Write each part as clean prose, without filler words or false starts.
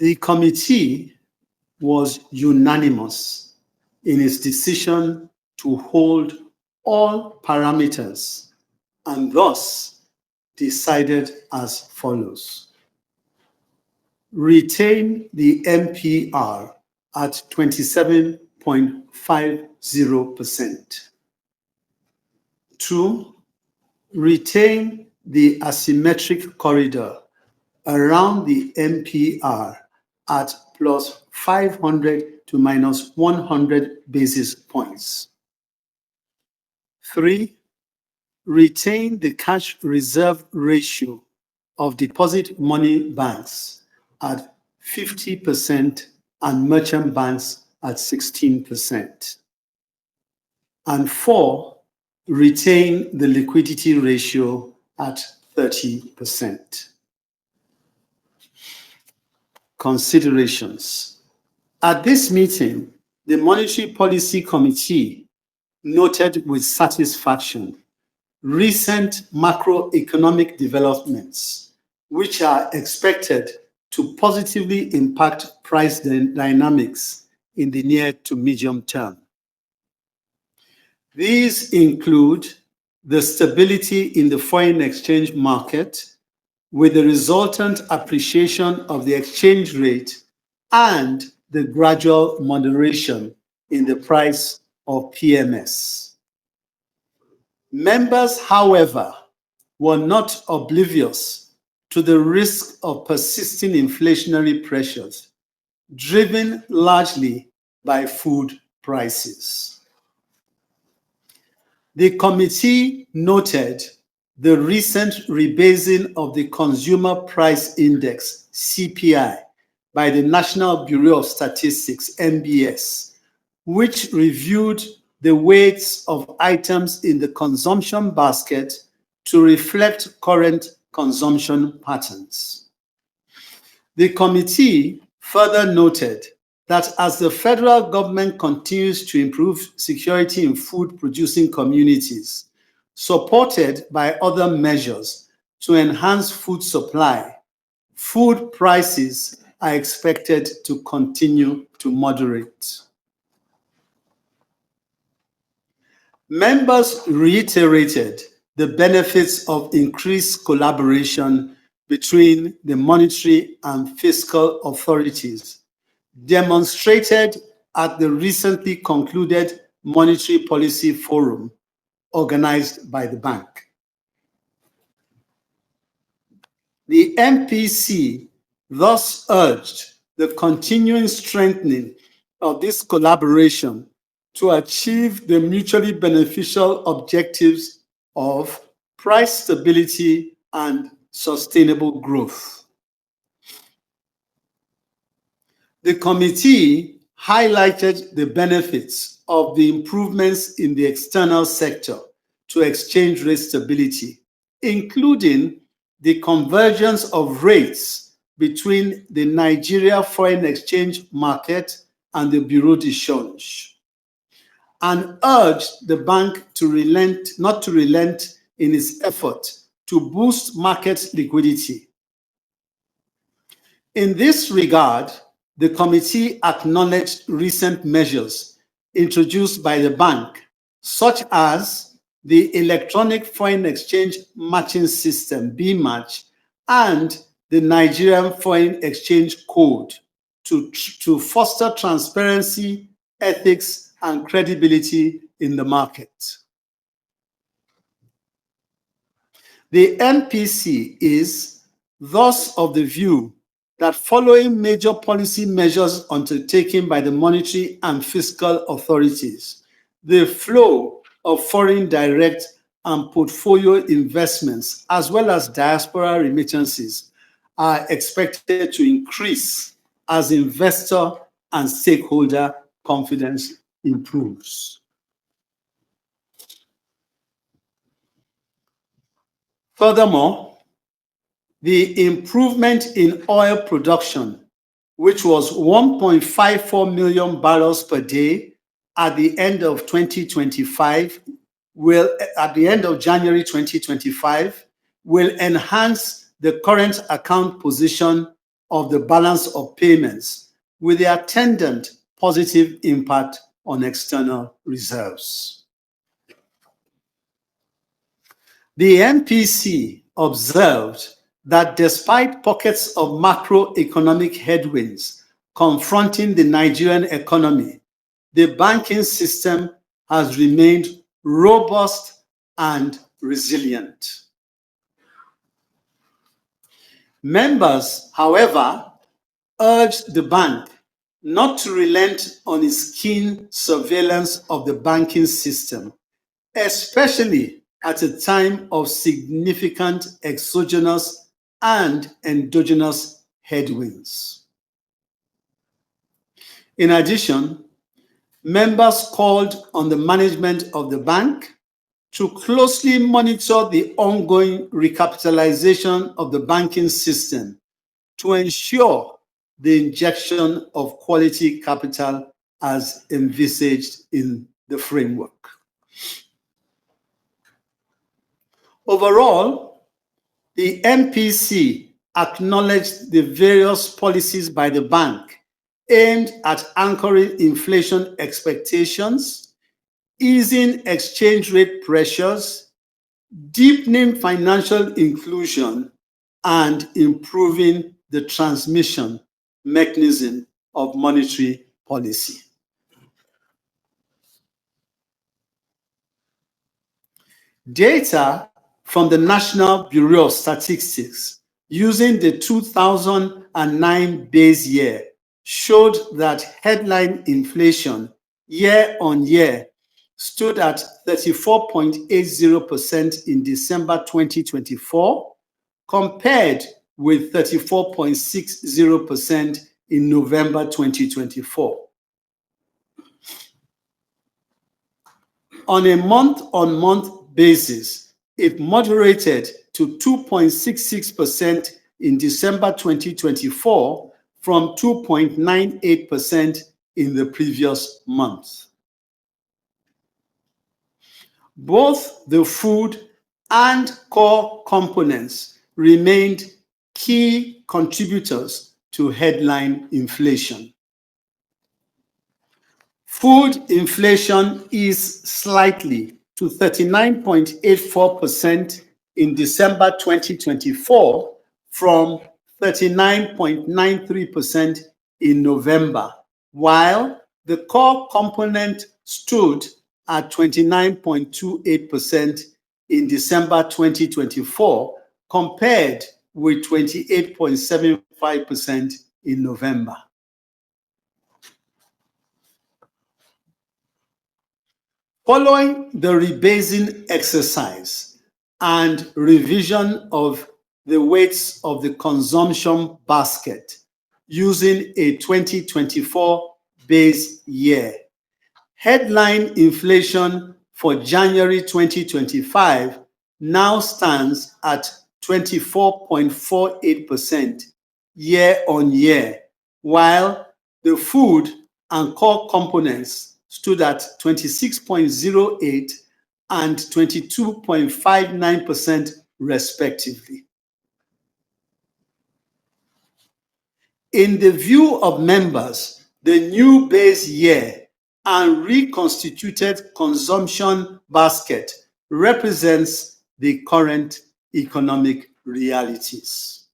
The committee was unanimous in its decision to hold all parameters and thus decided as follows. Retain the MPR at 27.50%. 2. Retain the asymmetric corridor around the MPR at plus 500 to minus 100 basis points. 3. Retain the cash reserve ratio of deposit money banks at 50% and merchant banks at 16%. And 4, retain the liquidity ratio at 30%. Considerations. At this meeting, the Monetary Policy Committee noted with satisfaction recent macroeconomic developments, which are expected to positively impact price dynamics in the near to medium term. These include the stability in the foreign exchange market, with the resultant appreciation of the exchange rate and the gradual moderation in the price of PMS. Members, however, were not oblivious to the risk of persisting inflationary pressures, driven largely by food prices. The committee noted the recent rebasing of the Consumer Price Index, CPI, by the National Bureau of Statistics, NBS, which reviewed the weights of items in the consumption basket to reflect current consumption patterns. The committee further noted that as the federal government continues to improve security in food-producing communities, supported by other measures to enhance food supply, food prices are expected to continue to moderate. Members reiterated the benefits of increased collaboration between the monetary and fiscal authorities, demonstrated at the recently concluded Monetary Policy Forum organized by the bank. The MPC thus urged the continuing strengthening of this collaboration to achieve the mutually beneficial objectives of price stability and sustainable growth. The committee highlighted the benefits of the improvements in the external sector to exchange rate stability, including the convergence of rates between the Nigeria foreign exchange market and the Bureau de Change, and urged the bank to not to relent in its effort to boost market liquidity. In this regard, the committee acknowledged recent measures introduced by the bank, such as the Electronic Foreign Exchange Matching System, BMatch, and the Nigerian Foreign Exchange Code to foster transparency, ethics, and credibility in the market. The MPC is thus of the view that following major policy measures undertaken by the monetary and fiscal authorities, the flow of foreign direct and portfolio investments, as well as diaspora remittances, are expected to increase as investor and stakeholder confidence improves. Furthermore, the improvement in oil production, which was 1.54 million barrels per day at the end of 2025, at the end of January 2025, will enhance the current account position of the balance of payments, with the attendant positive impact on external reserves. The MPC observed that despite pockets of macroeconomic headwinds confronting the Nigerian economy, the banking system has remained robust and resilient. Members, however, urged the bank not to relent on its keen surveillance of the banking system, especially at a time of significant exogenous and endogenous headwinds. In addition, members called on the management of the bank to closely monitor the ongoing recapitalization of the banking system to ensure the injection of quality capital as envisaged in the framework. Overall, the MPC acknowledged the various policies by the bank aimed at anchoring inflation expectations, easing exchange rate pressures, deepening financial inclusion, and improving the transmission mechanism of monetary policy. Data from the National Bureau of Statistics using the 2009 base year showed that headline inflation year-on-year stood at 34.80% in December 2024, compared with 34.60% in November 2024. On a month-on-month basis, it moderated to 2.66% in December 2024 from 2.98% in the previous month. Both the food and core components remained key contributors to headline inflation. Food inflation eased slightly to 39.84% in December 2024 from 39.93% in November, while the core component stood at 29.28% in December 2024, compared with 28.75% in November. Following the rebasing exercise and revision of the weights of the consumption basket using a 2024 base year, headline inflation for January 2025 now stands at 24.48% year-on-year, while the food and core components stood at 26.08 and 22.59% respectively. In the view of members, the new base year and reconstituted consumption basket represents the current economic realities.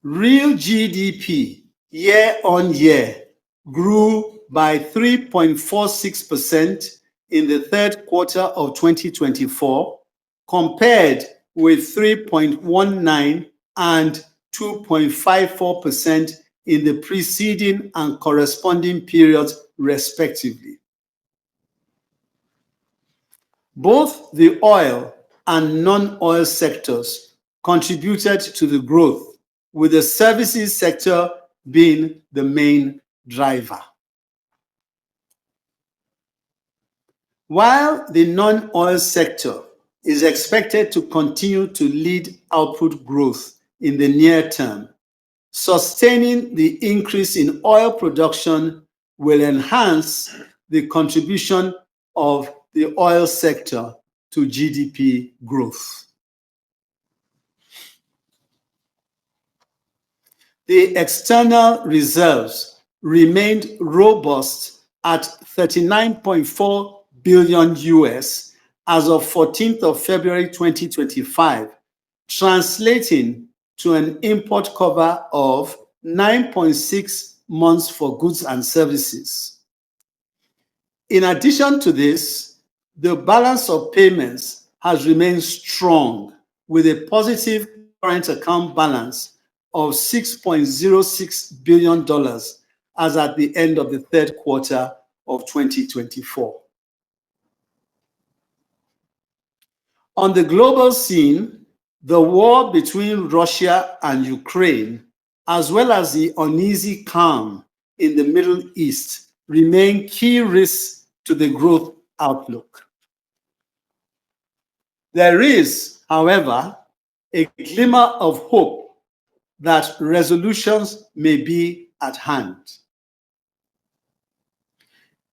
Real GDP year-on-year grew by 3.46% in the third quarter of 2024, compared with 3.19 and 2.54% in the preceding and corresponding periods, respectively. Both the oil and non-oil sectors contributed to the growth, with the services sector being the main driver. While the non-oil sector is expected to continue to lead output growth in the near term, sustaining the increase in oil production will enhance the contribution of the oil sector to GDP growth. The external reserves remained robust at 39.4 billion US as of 14th of February 2025, translating to an import cover of 9.6 months for goods and services. In addition to this, the balance of payments has remained strong with a positive current account balance of $6.06 billion as at the end of the third quarter of 2024. On the global scene, the war between Russia and Ukraine, as well as the uneasy calm in the Middle East, remain key risks to the growth outlook. There is, however, a glimmer of hope that resolutions may be at hand.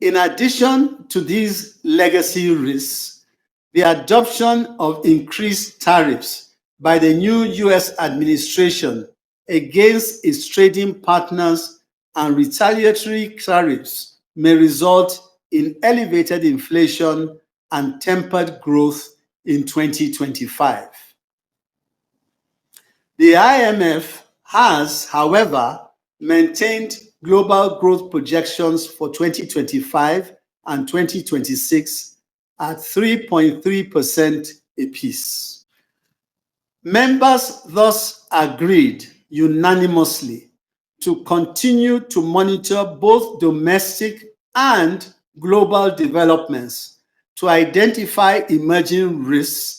In addition to these legacy risks, the adoption of increased tariffs by the new US administration against its trading partners and retaliatory tariffs may result in elevated inflation and tempered growth in 2025. The IMF has, however, maintained global growth projections for 2025 and 2026 at 3.3% apiece. Members thus agreed unanimously to continue to monitor both domestic and global developments to identify emerging risks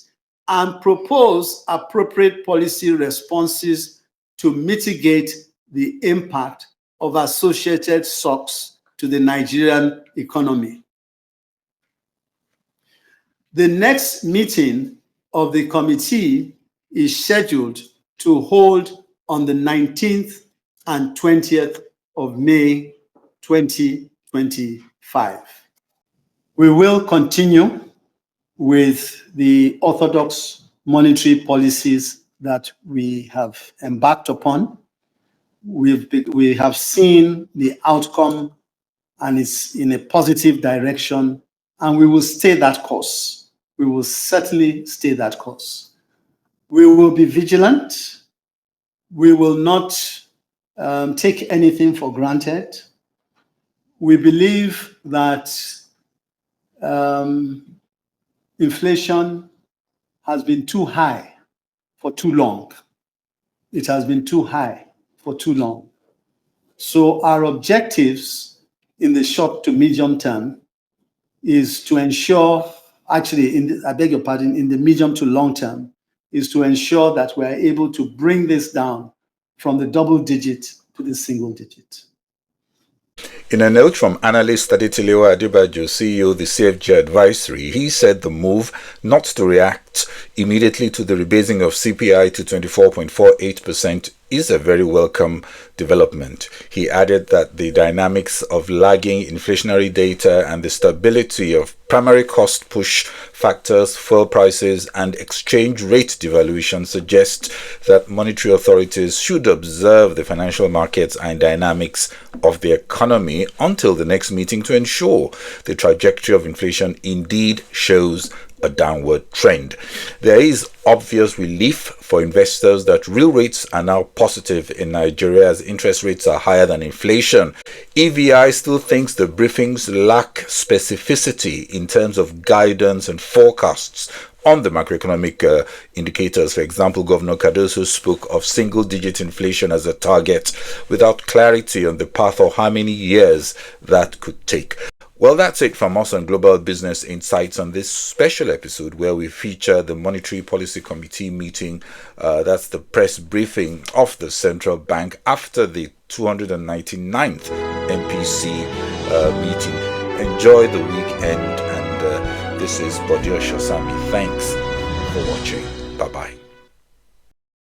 and propose appropriate policy responses to mitigate the impact of associated shocks to the Nigerian economy. The next meeting of the committee is scheduled to hold on the 19th and 20th of May 2025. We will continue with the orthodox monetary policies that we have embarked upon. We have seen the outcome and it's in a positive direction, and we will stay that course. We will certainly stay that course. We will be vigilant. We will not take anything for granted. We believe that inflation has been too high for too long. It has been too high for too long. So our objectives in the short to medium term is to ensure, actually, in the medium to long term, is to ensure that we're able to bring this down from the double digit to the single digit. In a note from Analysts Adetilewa, Adebajo, CEO of the CFG Advisory, he said the move not to react immediately to the rebasing of CPI to 24.48% is a very welcome development. He added that the dynamics of lagging inflationary data and the stability of primary cost push factors, fuel prices, and exchange rate devaluation suggest that monetary authorities should observe the financial markets and dynamics of the economy until the next meeting to ensure the trajectory of inflation indeed shows a downward trend. There is obvious relief for investors that real rates are now positive in Nigeria as interest rates are higher than inflation. EVI still thinks the briefings lack specificity in terms of guidance and forecasts on the macroeconomic indicators. For example, Governor Cardoso spoke of single-digit inflation as a target without clarity on the path or how many years that could take. Well, that's it from us on Global Business Insights on this special episode where we feature the Monetary Policy Committee meeting. That's the press briefing of the central bank after the 299th MPC meeting. Enjoy the weekend, and this is Bodio Shosami. Thanks for watching. Bye-bye.